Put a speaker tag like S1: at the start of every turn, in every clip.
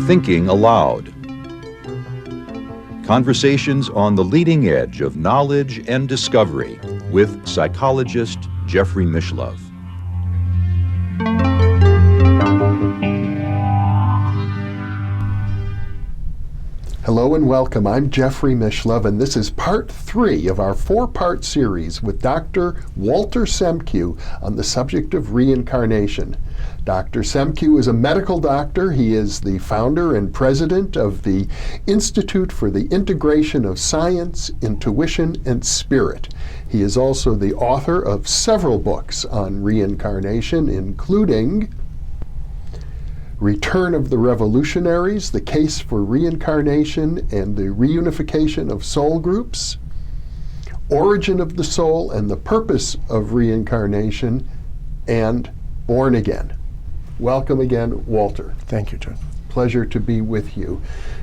S1: Thinking Aloud. Conversations on the leading edge of knowledge and discovery with psychologist Jeffrey Mishlove.
S2: Hello and welcome. I'm Jeffrey Mishlove, and this is part 3 of our 4-part series with Dr. Walter Semkiw on the subject of reincarnation. Dr. Semkiw is a medical doctor. He is the founder and president of the Institute for the Integration of Science, Intuition, and Spirit. He is also the author of several books on reincarnation, including Return of the Revolutionaries, The Case for Reincarnation and the Reunification of Soul Groups, Origin of the Soul and the Purpose of Reincarnation, and Born Again. Welcome again, Walter.
S3: Thank you, John.
S2: Pleasure to be with you.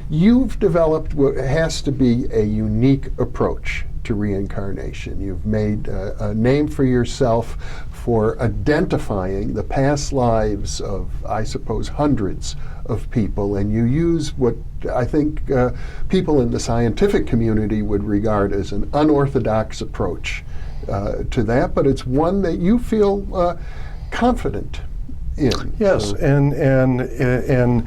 S2: You've developed what has to be a unique approach to reincarnation. You've made a name for yourself for identifying the past lives of, I suppose, hundreds of people, and you use what I think people in the scientific community would regard as an unorthodox approach to that, but it's one that you feel confident in.
S3: Yes,
S2: so.
S3: and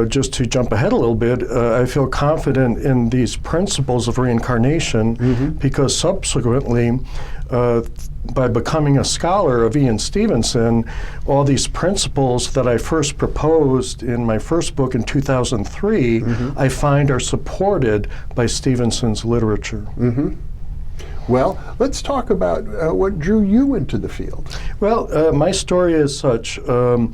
S3: just to jump ahead a little bit, I feel confident in these principles of reincarnation because subsequently, by becoming a scholar of Ian Stevenson, all these principles that I first proposed in my first book in 2003, I find are supported by Stevenson's literature.
S2: Well, let's talk about what drew you into the field.
S3: Well, my story is such. I've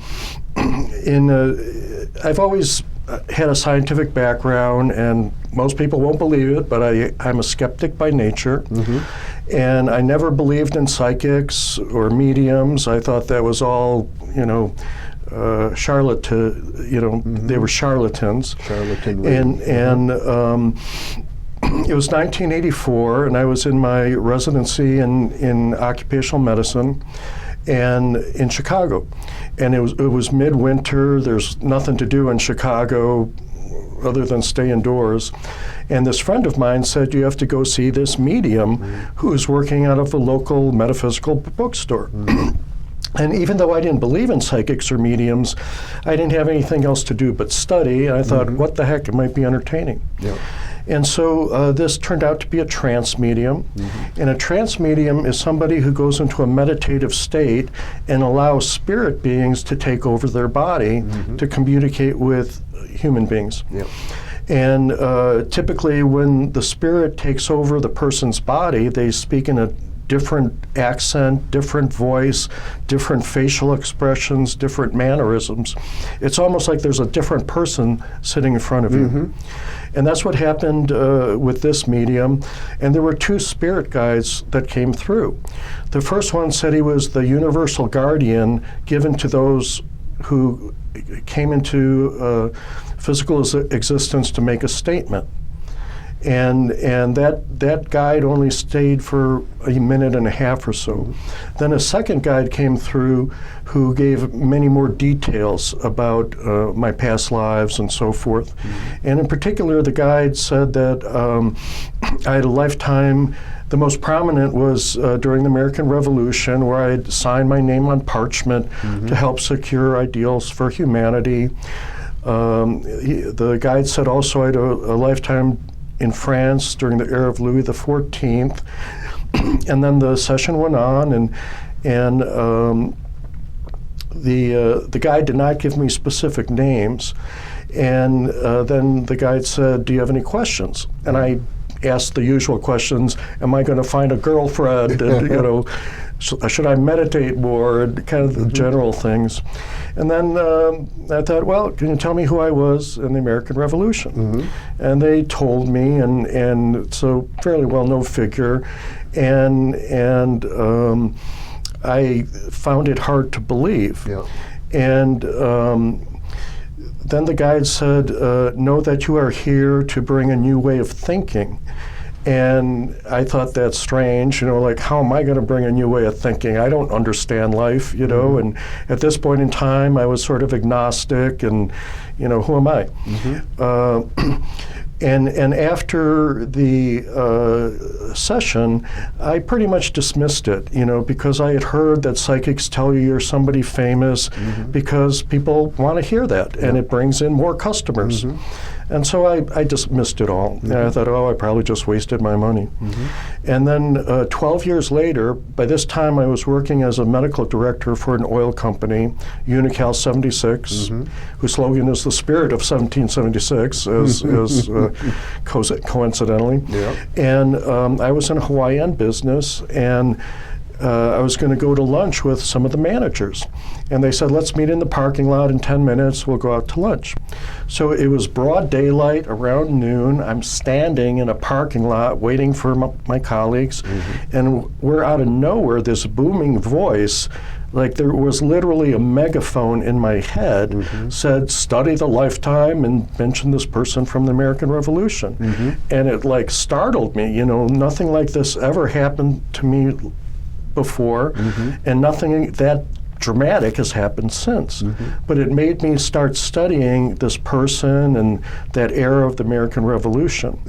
S3: always had a scientific background, and most people won't believe it, but I'm a skeptic by nature. And I never believed in psychics or mediums. I thought that was all, they were charlatans.
S2: Charlatanry.
S3: And it was 1984, and I was in my residency in occupational medicine and in Chicago. And it was midwinter. There's nothing to do in Chicago other than stay indoors. And this friend of mine said, you have to go see this medium who's working out of a local metaphysical bookstore. And even though I didn't believe in psychics or mediums, I didn't have anything else to do but study. And I thought, what the heck, it might be entertaining.
S2: Yep.
S3: And so this turned out to be a trance medium. And a trance medium is somebody who goes into a meditative state and allows spirit beings to take over their body to communicate with human beings.
S2: Yep.
S3: And typically when the spirit takes over the person's body, they speak in a different accent, different voice, different facial expressions, different mannerisms. It's almost like there's a different person sitting in front of you. And that's what happened with this medium. And there were 2 spirit guides that came through. The first one said he was the universal guardian given to those who came into physical existence to make a statement. And that guide only stayed for a minute and a half or so. Then a second guide came through who gave many more details about my past lives and so forth. And in particular, the guide said that I had a lifetime. The most prominent was during the American Revolution, where I had signed my name on parchment to help secure ideals for humanity. The guide said also I had a lifetime in France during the era of Louis XIV, and then the session went on, and the guide did not give me specific names, and then the guide said, "Do you have any questions?" And I asked the usual questions: Am I going to find a girlfriend? And, should I meditate more? And kind of the general things. And then I thought, well, can you tell me who I was in the American Revolution? And they told me, and so fairly well-known figure, and I found it hard to believe.
S2: Yeah.
S3: And then the guide said, know that you are here to bring a new way of thinking. And I thought that's strange, like, how am I going to bring a new way of thinking? I don't understand life, and at this point in time, I was sort of agnostic, and, who am I? And after the session, I pretty much dismissed it, because I had heard that psychics tell you you're somebody famous because people want to hear that, and it brings in more customers. And so I dismissed it all. And I thought, I probably just wasted my money. And then 12 years later, by this time I was working as a medical director for an oil company, Unical 76, whose slogan is the spirit of 1776, coincidentally. And I was in Hawaiian business, and I was going to go to lunch with some of the managers. And they said, let's meet in the parking lot in 10 minutes, we'll go out to lunch. So it was broad daylight, around noon. I'm standing in a parking lot waiting for my colleagues, and we're out of nowhere, this booming voice, like there was literally a megaphone in my head, said, study the lifetime and mention this person from the American Revolution. And it like startled me, nothing like this ever happened to me before, and nothing that dramatic has happened since. But it made me start studying this person and that era of the American Revolution.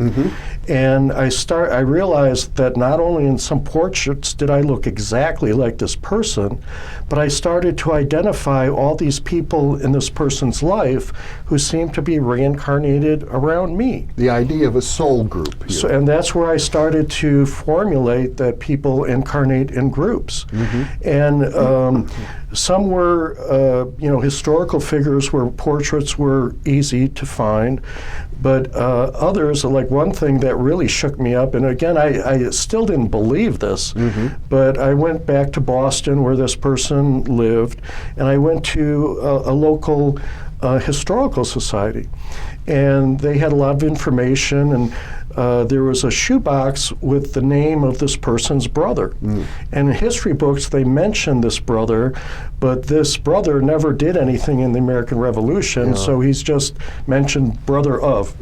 S3: And I realized that not only in some portraits did I look exactly like this person, but I started to identify all these people in this person's life who seemed to be reincarnated around me.
S2: The idea of a soul group here.
S3: So, and that's where I started to formulate that people incarnate in groups. And some were, historical figures where portraits were easy to find, but others, like one thing that really shook me up, and again, I still didn't believe this, but I went back to Boston where this person lived, and I went to a local historical society, and they had a lot of information, and there was a shoebox with the name of this person's brother. And in history books, they mentioned this brother, but this brother never did anything in the American Revolution, so he's just mentioned brother of.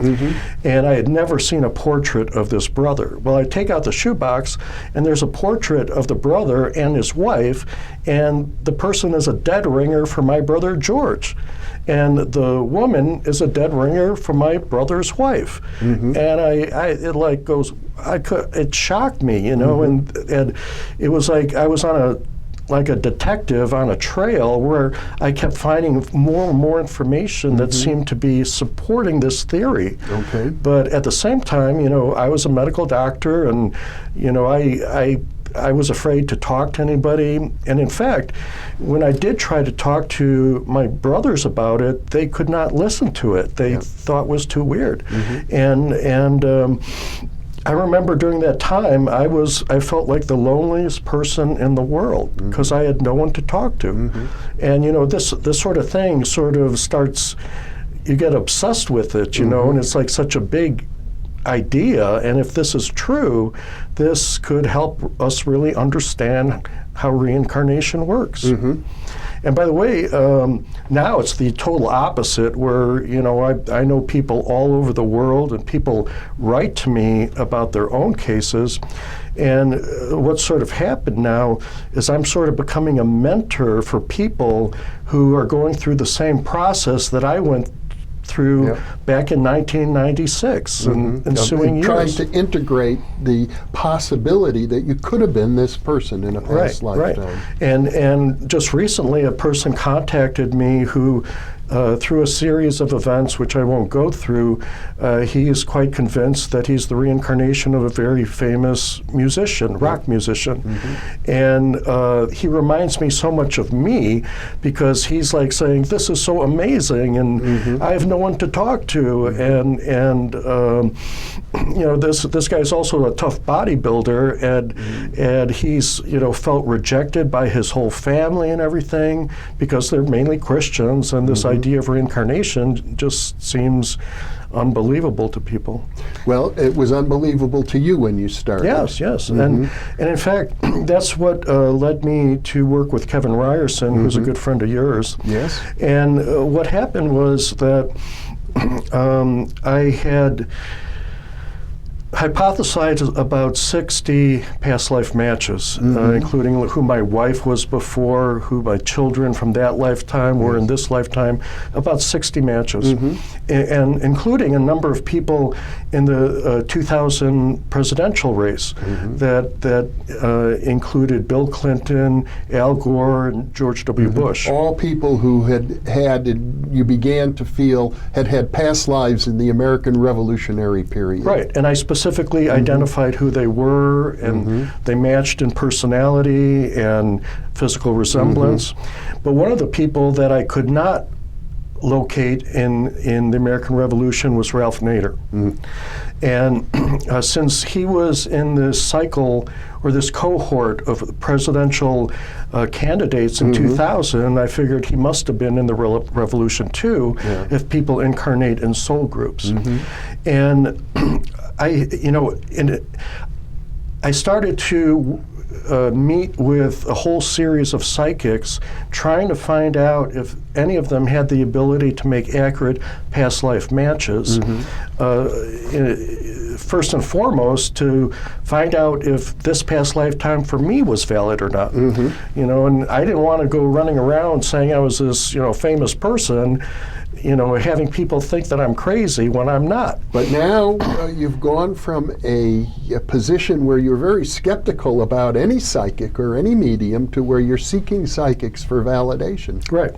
S3: And I had never seen a portrait of this brother. Well, I take out the shoebox, and there's a portrait of the brother and his wife, and the person is a dead ringer for my brother George. And the woman is a dead ringer for my brother's wife. And it shocked me, and it was like I was on like a detective on a trail where I kept finding more and more information that seemed to be supporting this theory. But at the same time, I was a medical doctor, and, I was afraid to talk to anybody. And in fact, when I did try to talk to my brothers about it, they could not listen to it. They thought it was too weird. And I remember during that time, I felt like the loneliest person in the world because I had no one to talk to. And this sort of thing sort of starts, you get obsessed with it, and it's like such a big idea, and if this is true, this could help us really understand how reincarnation works. And by the way, now it's the total opposite, where I know people all over the world, and people write to me about their own cases. And what's sort of happened now is I'm sort of becoming a mentor for people who are going through the same process that I went through back in 1996 and ensuing years.
S2: Trying to integrate the possibility that you could have been this person in a past lifetime.
S3: And just recently a person contacted me who through a series of events, which I won't go through, he is quite convinced that he's the reincarnation of a very famous musician, rock musician. And he reminds me so much of me because he's like saying, this is so amazing, and I have no one to talk to. And this guy's also a tough bodybuilder, and he's felt rejected by his whole family and everything because they're mainly Christians, and this idea of reincarnation just seems unbelievable to people.
S2: Well, it was unbelievable to you when you started.
S3: Yes. And in fact, that's what led me to work with Kevin Ryerson, who's a good friend of yours.
S2: Yes.
S3: And what happened was that hypothesized about 60 past life matches, including who my wife was before, who my children from that lifetime were in this lifetime, about 60 matches, and including a number of people in the 2000 presidential race that included Bill Clinton, Al Gore, and George W. Bush.
S2: All people who you began to feel had past lives in the American Revolutionary period.
S3: Right, and I specifically identified who they were, and they matched in personality and physical resemblance. But one of the people that I could not locate in the American Revolution was Ralph Nader. And since he was in this cycle or this cohort of presidential candidates in 2000, I figured he must have been in the revolution too, if people incarnate in soul groups. And I started to meet with a whole series of psychics, trying to find out if any of them had the ability to make accurate past life matches. First and foremost, to find out if this past lifetime for me was valid or not. And I didn't want to go running around saying I was this, famous person, having people think that I'm crazy when I'm not.
S2: But now you've gone from a position where you're very skeptical about any psychic or any medium to where you're seeking psychics for validation.
S3: Right.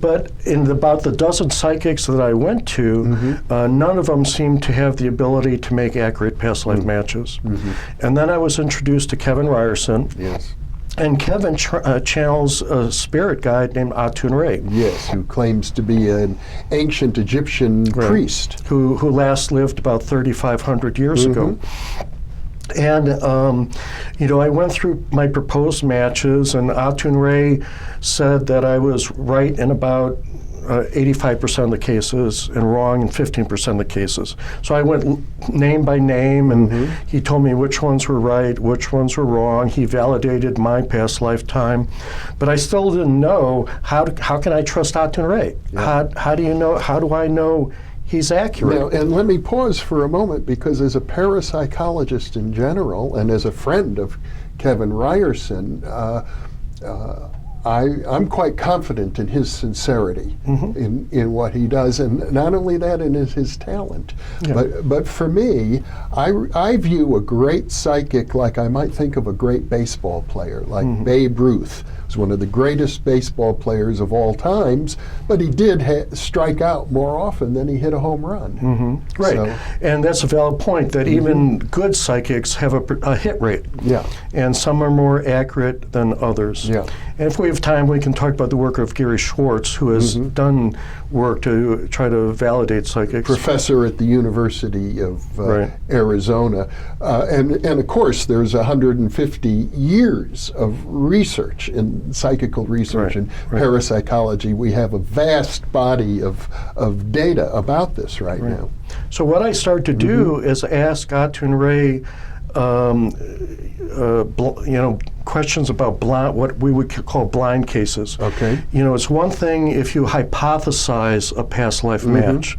S3: But in about the dozen psychics that I went to, none of them seemed to have the ability to make accurate past life matches. And then I was introduced to Kevin Ryerson.
S2: Yes.
S3: And Kevin channels a spirit guide named Ahtun Re.
S2: Yes, who claims to be an ancient Egyptian priest.
S3: Who last lived about 3,500 years ago. And, I went through my proposed matches, and Ahtun Re said that I was right in about 85% of the cases and wrong in 15% of the cases. So I went name by name, and he told me which ones were right, which ones were wrong. He validated my past lifetime. But I still didn't know how can I trust Ahtun Re? How do I know he's accurate?
S2: Now, and let me pause for a moment, because as a parapsychologist in general, and as a friend of Kevin Ryerson, I'm quite confident in his sincerity in what he does, and not only that, in his talent. But for me, I view a great psychic like I might think of a great baseball player, like Babe Ruth. Was one of the greatest baseball players of all times, but he did strike out more often than he hit a home run.
S3: Right, so, and that's a valid point, that even good psychics have a hit rate. And some are more accurate than others. And if we have time, we can talk about the work of Gary Schwartz, who has done work to try to validate psychics.
S2: Professor at the University of Arizona. And of course, there's 150 years of research in psychical research and parapsychology. We have a vast body of data about this right now.
S3: So what I started to do is ask Ahtun Re questions about what we would call blind cases. It's one thing if you hypothesize a past life match.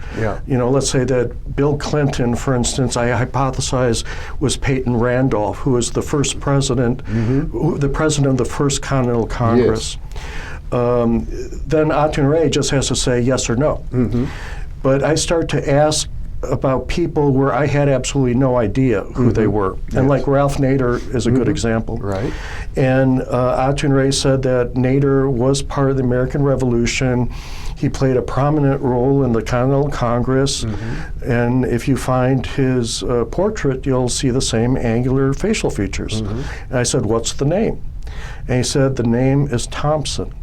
S3: Let's say that Bill Clinton, for instance, I hypothesize was Peyton Randolph, who was the first president, the president of the first Continental Congress. Then Ahtun Re just has to say yes or no. But I start to ask about people where I had absolutely no idea who they were. And like Ralph Nader is a good example. And Ahtun Re said that Nader was part of the American Revolution. He played a prominent role in the Continental Congress. And if you find his portrait, you'll see the same angular facial features. And I said, what's the name? And he said, the name is Thompson.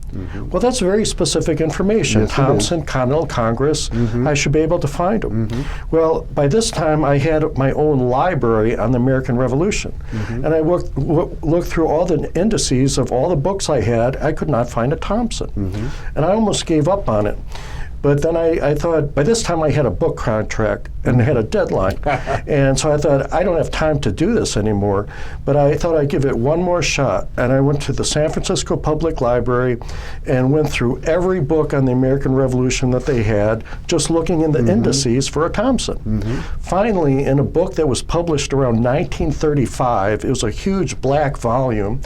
S3: Well, that's very specific information. Thompson, Continental Congress, I should be able to find him. Well, by this time, I had my own library on the American Revolution. And I looked through all the indices of all the books I had. I could not find a Thompson. And I almost gave up on it. But then I thought, by this time I had a book contract and had a deadline. And so I thought, I don't have time to do this anymore. But I thought I'd give it one more shot. And I went to the San Francisco Public Library and went through every book on the American Revolution that they had, just looking in the indices for a Thompson. Finally, in a book that was published around 1935, it was a huge black volume,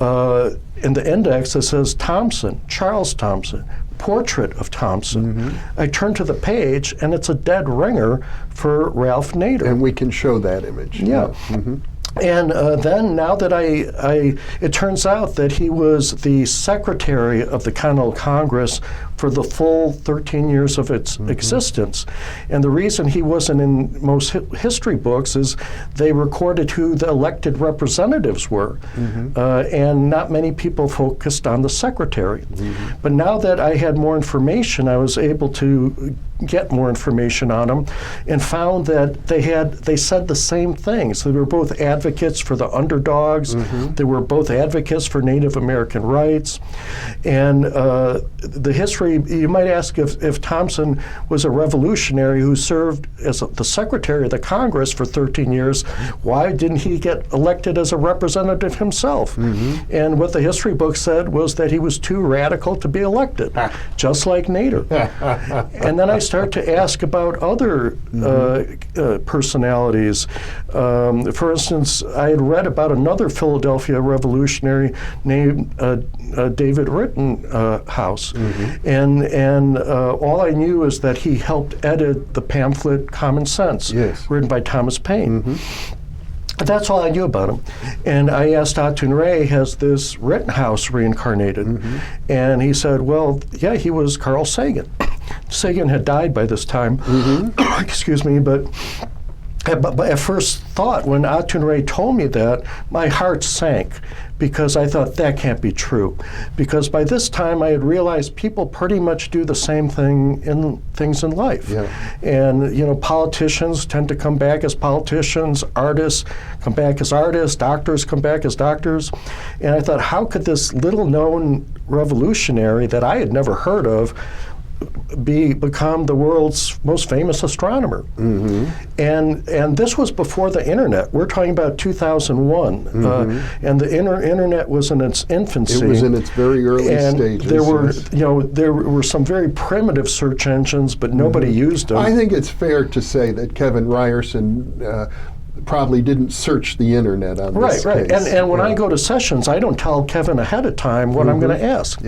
S3: in the index it says Thompson, Charles Thompson, portrait of Thompson. I turn to the page and it's a dead ringer for Ralph Nader.
S2: And we can show that image.
S3: Yeah. And then now that it turns out that he was the secretary of the Continental Congress for the full 13 years of its existence. And the reason he wasn't in most history books is they recorded who the elected representatives were. And not many people focused on the secretary. But now that I had more information, I was able to get more information on them and found that they said the same things. They were both advocates for the underdogs. They were both advocates for Native American rights. And the history, you might ask if Thompson was a revolutionary who served as the secretary of the Congress for 13 years, why didn't he get elected as a representative himself? And what the history book said was that he was too radical to be elected, just like Nader. And then I start to ask about other personalities. For instance, I had read about another Philadelphia revolutionary named David Rittenhouse, and all I knew is that he helped edit the pamphlet Common Sense, written by Thomas Paine. That's all I knew about him. And I asked Ahtun Re, has this Rittenhouse reincarnated? And he said, well, yeah, he was Carl Sagan. Sagan had died by this time. Excuse me, but at first thought, when Ahtun Re told me that, my heart sank, because I thought that can't be true. Because by this time I had realized people pretty much do the same things in life. And you know, politicians tend to come back as politicians, artists come back as artists, doctors come back as doctors. And I thought, how could this little known revolutionary that I had never heard of become the world's most famous astronomer? And this was before the internet. We're talking about 2001, and the internet was in its infancy.
S2: It was in its very early stages.
S3: There were some very primitive search engines, but nobody used them.
S2: I think it's fair to say that Kevin Ryerson probably didn't search the internet on this case.
S3: And when I go to sessions, I don't tell Kevin ahead of time what I'm going to ask.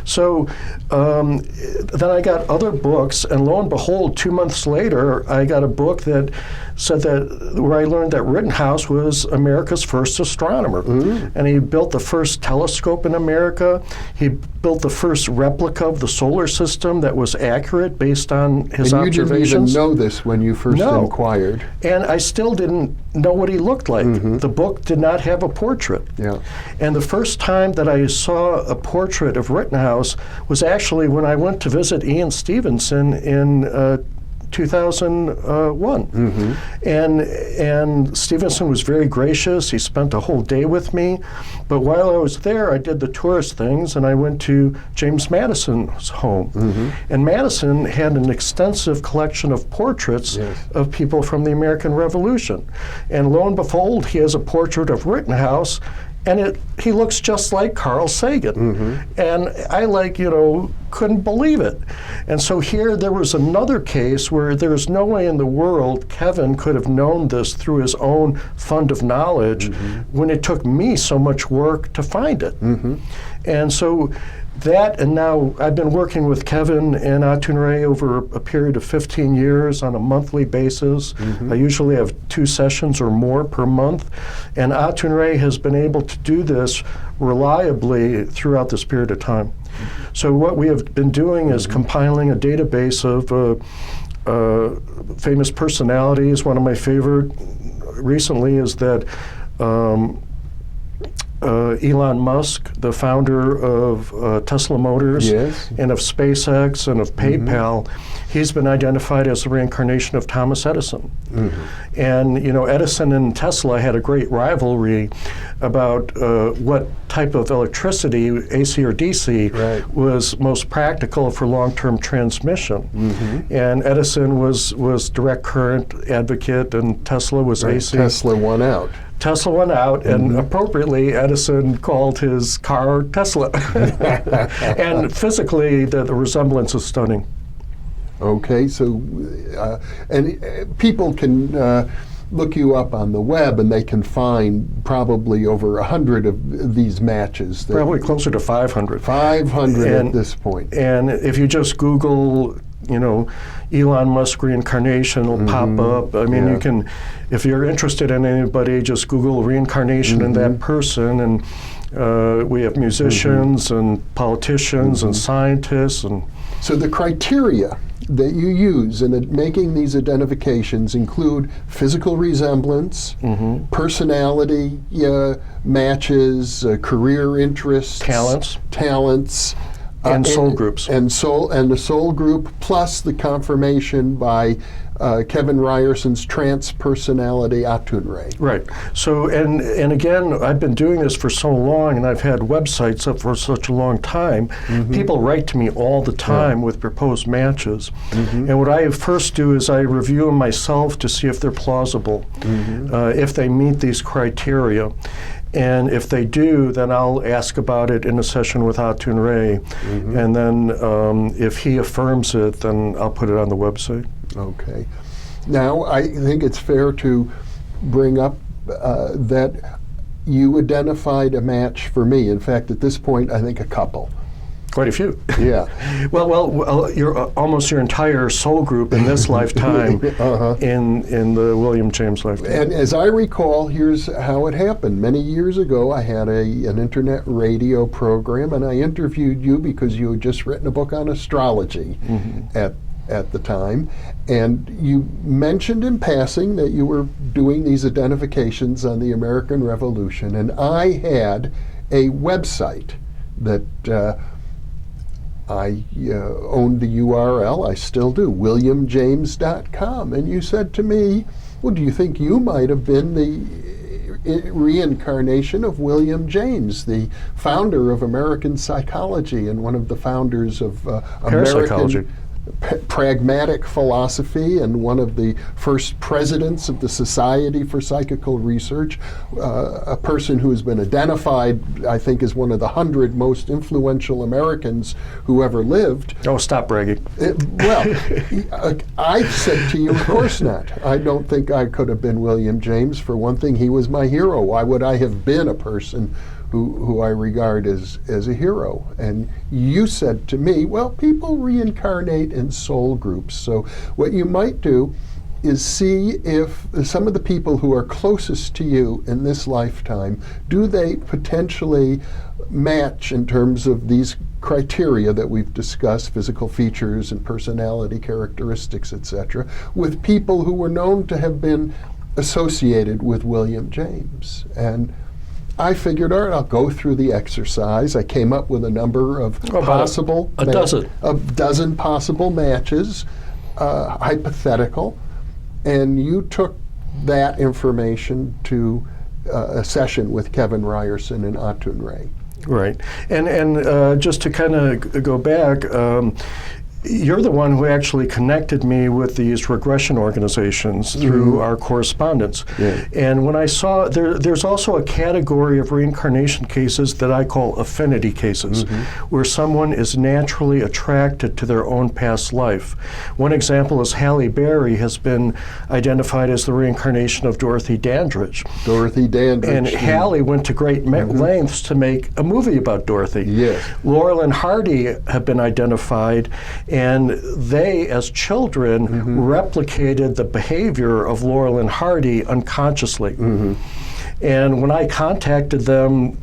S3: So then I got other books, and lo and behold, 2 months later, I got a book that said that, where I learned that Rittenhouse was America's first astronomer. And he built the first telescope in America. He built the first replica of the solar system that was accurate based on his observations.
S2: And you didn't even know this when you first inquired.
S3: And I still didn't know what he looked like. The book did not have a portrait. And the first time that I saw a portrait of Rittenhouse was actually when I went to visit Ian Stevenson in 2001. And Stevenson was very gracious. He spent a whole day with me. But while I was there, I did the tourist things, and I went to James Madison's home. And Madison had an extensive collection of portraits of people from the American Revolution. And lo and behold, he has a portrait of Rittenhouse, and he looks just like Carl Sagan. And I couldn't believe it. And so here there was another case where there's no way in the world Kevin could have known this through his own fund of knowledge when it took me so much work to find it. And so that, and now I've been working with Kevin and Ahtun Re over a period of 15 years on a monthly basis. I usually have 2 sessions or more per month. And Ahtun Re has been able to do this reliably throughout this period of time. So what we have been doing is compiling a database of famous personalities. One of my favorite recently is that Elon Musk, the founder of Tesla Motors
S2: Yes.
S3: and of SpaceX and of PayPal, he's been identified as the reincarnation of Thomas Edison. And you know, Edison and Tesla had a great rivalry about what type of electricity, AC or DC,
S2: Right.
S3: was most practical for long-term transmission. And Edison was direct current advocate, and Tesla was AC.
S2: Tesla won out.
S3: Tesla went out, and appropriately, Edison called his car Tesla. And physically, the resemblance is stunning.
S2: Okay, so people can look you up on the web, and they can find probably over 100 of these matches.
S3: Probably closer to 500.
S2: 500 at this point.
S3: And if you just Google, you know, Elon Musk reincarnation, it'll pop up. I mean, you can, if you're interested in anybody, just Google reincarnation in that person. And we have musicians and politicians and scientists. And
S2: so the criteria that you use in making these identifications include physical resemblance, personality matches, career interests, talents,
S3: and soul groups,
S2: and the soul group, plus the confirmation by Kevin Ryerson's trance personality, Ahtun Re.
S3: Right. So, and again, I've been doing this for so long, and I've had websites up for such a long time. People write to me all the time with proposed matches. And what I first do is I review them myself to see if they're plausible, if they meet these criteria. And if they do, then I'll ask about it in a session with Ahtun Re. And then if he affirms it, then I'll put it on the website.
S2: Okay. Now, I think it's fair to bring up that you identified a match for me. In fact, at this point, I think a couple.
S3: Quite a few.
S2: Yeah.
S3: Well, you're almost your entire soul group in this lifetime in the William James lifetime.
S2: And as I recall, here's how it happened. Many years ago, I had an internet radio program, and I interviewed you because you had just written a book on astrology at the time. And you mentioned in passing that you were doing these identifications on the American Revolution, and I had a website that I owned the URL, I still do, williamjames.com. And you said to me, well, do you think you might have been the reincarnation of William James, the founder of American psychology and one of the founders of American pragmatic philosophy and one of the first presidents of the Society for Psychical Research, a person who has been identified, I think, as one of the 100 most influential Americans who ever lived.
S3: Oh, stop bragging.
S2: I said to you, of course not. I don't think I could have been William James. For one thing, he was my hero. Why would I have been a person who I regard as a hero? And you said to me, well, people reincarnate in soul groups. So what you might do is see if some of the people who are closest to you in this lifetime, do they potentially match in terms of these criteria that we've discussed, physical features and personality characteristics, etc., with people who were known to have been associated with William James. And I figured, all right, I'll go through the exercise. I came up with a number of possible,
S3: a
S2: dozen possible matches, hypothetical, and you took that information to a session with Kevin Ryerson and Ahtun Re.
S3: Right, and just to kind of go back, you're the one who actually connected me with these regression organizations through our correspondence.
S2: Yeah.
S3: And when I saw, there's also a category of reincarnation cases that I call affinity cases, where someone is naturally attracted to their own past life. One example is Halle Berry has been identified as the reincarnation of Dorothy Dandridge.
S2: Dorothy Dandridge.
S3: And Halle went to great lengths to make a movie about Dorothy.
S2: Yes.
S3: Laurel and Hardy have been identified, and they, as children, replicated the behavior of Laurel and Hardy unconsciously. And when I contacted them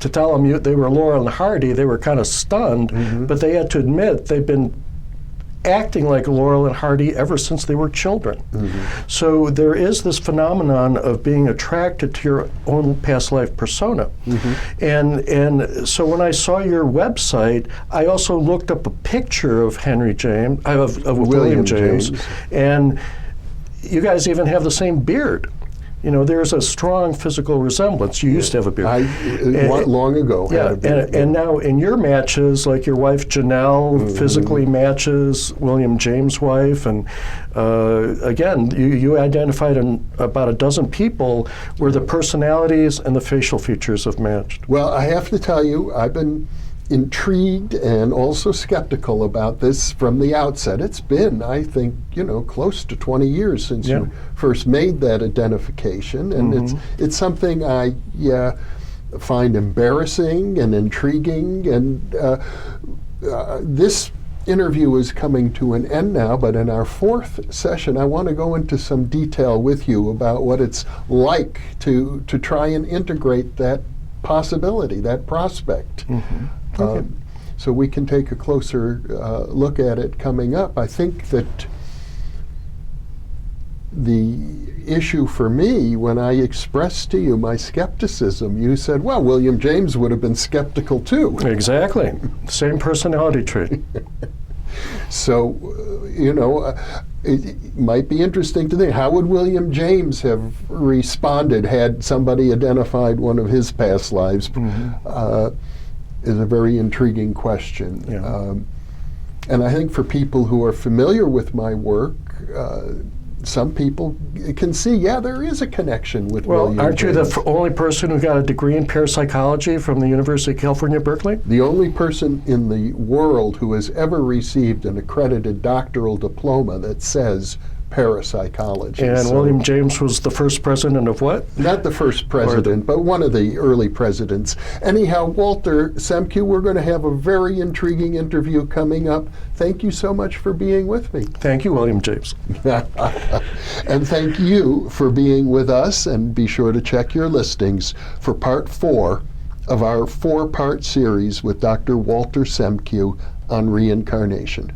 S3: to tell them they were Laurel and Hardy, they were kind of stunned, but they had to admit they've been acting like Laurel and Hardy ever since they were children.
S2: Mm-hmm.
S3: So there is this phenomenon of being attracted to your own past life persona.
S2: Mm-hmm.
S3: And so when I saw your website, I also looked up a picture of Henry James, of William James, and you guys even have the same beard. You know, there's a strong physical resemblance. You used to have a beard.
S2: Long ago had a beard.
S3: And now in your matches, like your wife Janelle
S2: Mm-hmm.
S3: physically matches William James' wife, and again, you identified about a dozen people where the personalities and the facial features have matched.
S2: Well, I have to tell you, I've been intrigued and also skeptical about this from the outset. It's been, I think, close to 20 years since you first made that identification, and
S3: Mm-hmm.
S2: it's something I find embarrassing and intriguing, and this interview is coming to an end now, but in our fourth session I want to go into some detail with you about what it's like to try and integrate that possibility, that prospect.
S3: Mm-hmm. Okay.
S2: So we can take a closer look at it coming up. I think that the issue for me, when I expressed to you my skepticism, you said, well, William James would have been skeptical too.
S3: Exactly. Same personality trait.
S2: So, it might be interesting to think, how would William James have responded had somebody identified one of his past lives?
S3: Mm-hmm.
S2: Is a very intriguing question.
S3: Yeah.
S2: And I think for people who are familiar with my work, some people can see, there is a connection with William
S3: Aren't
S2: James.
S3: you the only person who got a degree in parapsychology from the University of California, Berkeley?
S2: The only person in the world who has ever received an accredited doctoral diploma that says parapsychology.
S3: And William James was the first president of what?
S2: Not the first president, but one of the early presidents. Anyhow, Walter Semkiw, we're going to have a very intriguing interview coming up. Thank you so much for being with me.
S3: Thank you, William James.
S2: And thank you for being with us, and be sure to check your listings for part 4 of our 4-part series with Dr. Walter Semkiw on reincarnation.